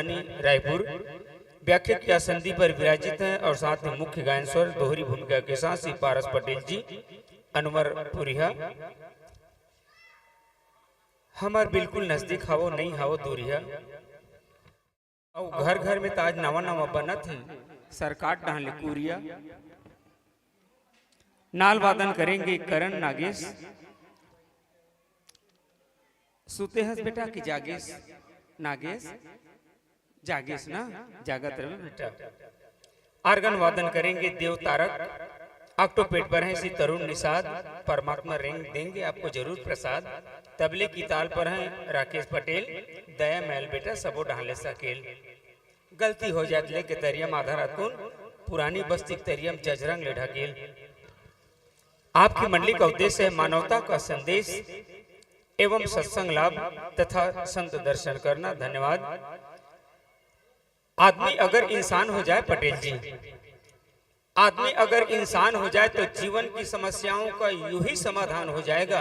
राजधानी रायपुर। व्याख्या की आसंदी पर विराजित हैं और साथ में मुख्य गायन स्वर दोहरी भूमिका के साथ श्री पारस पटेल जी अनवरपुरिया। हमार बिल्कुल नजदीक हावो नहीं हावो दूरिया। और घर घर में ताज नवा नवा बनत है, सरकार डाले कुरिया। नाल वादन करेंगे करण नागेश। सुते हस बेटा कि जागेश? नागेश जागेश ना, जागत रहे बेटा। आर्गन वादन करेंगे देव तारक। ऑक्टोपेट पर हैं श्री तरुण निषाद। परमात्मा रेंग देंगे आपको जरूर प्रसाद। तबले की ताल पर हैं राकेश पटेल। दया महल बेटा सबो ढाले सकेल। गलती हो जात ले के तरियम आधा रातून पुरानी बस्ती तरियम जजरंग ले ढकेल। आपकी मंडली का उद्देश्य है मानवता का संदेश एवं सत्संग लाभ तथा संत दर्शन करना। धन्यवाद। आदमी अगर इंसान हो जाए पटेल जी, आदमी अगर इंसान हो जाए तो जीवन की समस्याओं का यूं ही समाधान हो जाएगा।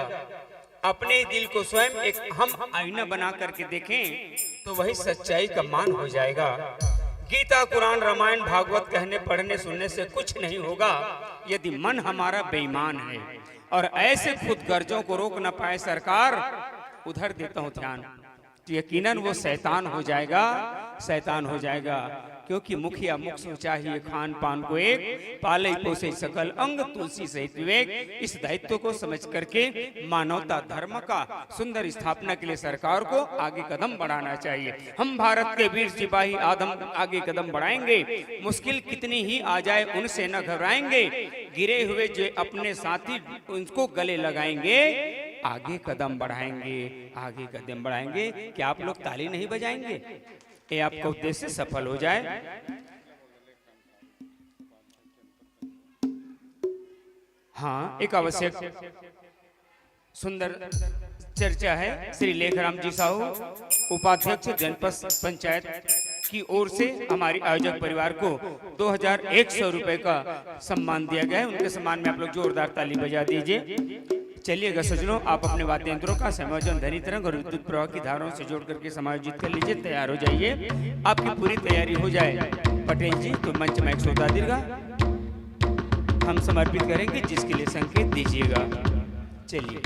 अपने दिल को स्वयं एक हम आईना बना करके देखें तो वही सच्चाई का मान हो जाएगा। गीता कुरान रामायण भागवत कहने पढ़ने सुनने से कुछ नहीं होगा यदि मन हमारा बेईमान है। और ऐसे खुद गर्जों को रोक न पाए सरकार, उधर देता हूं ध्यान, तो यकीनन वो शैतान हो जाएगा, शैतान हो जाएगा। क्योंकि मुखिया मुख सो चाहिए खान पान को एक, पाले पोसे सकल अंग तुलसी सहित विवेक। इस दायित्व को समझ करके मानवता धर्म का सुंदर स्थापना के लिए सरकार को आगे कदम बढ़ाना चाहिए। हम भारत के वीर सिपाही आगे कदम बढ़ाएंगे। मुश्किल कितनी ही आ जाए उनसे न घबराएंगे। गिरे हुए जो अपने साथी उनको गले लगाएंगे। आगे कदम बढ़ाएंगे, आगे कदम बढ़ाएंगे। क्या आप लोग ताली नहीं बजाएंगे? ये आपका उद्देश्य सफल हो जाए। हाँ, एक आवश्यक सुंदर चर्चा है। श्री लेखराम जी साहू उपाध्यक्ष जनपद पंचायत की ओर से हमारी आयोजक परिवार को 2100 रुपए का सम्मान दिया गया है। उनके सम्मान में आप लोग जोरदार ताली बजा दीजिए। चलिएगा सज्जनों, आप अपने वाद्य यंत्रों का संयोजन ध्वनि तरंग और विद्युत प्रवाह की धाराओं से जोड़ करके समायोजित कर लीजिए। तैयार हो जाइए। आपकी पूरी तैयारी हो जाए पटेल जी तो मंच में एक श्रोता दीर्घा हम समर्पित करेंगे, जिसके लिए संकेत दीजिएगा। चलिए।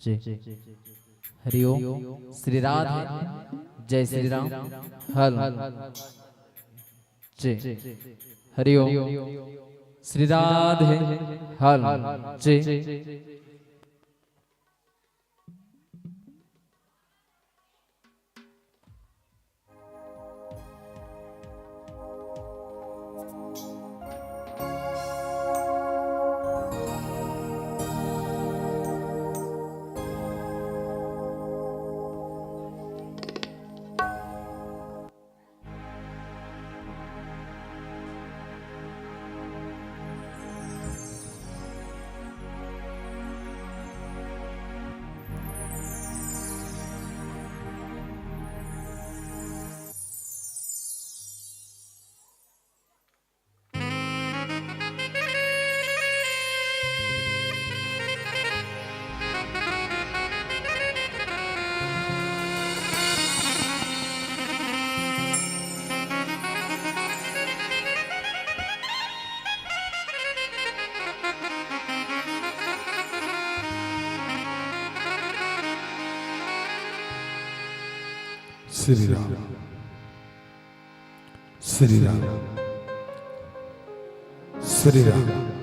जी हरिओम श्री राधे जय श्री राम हल जी हरिओम श्री राधे हल जी श्री राम श्री राम श्री राम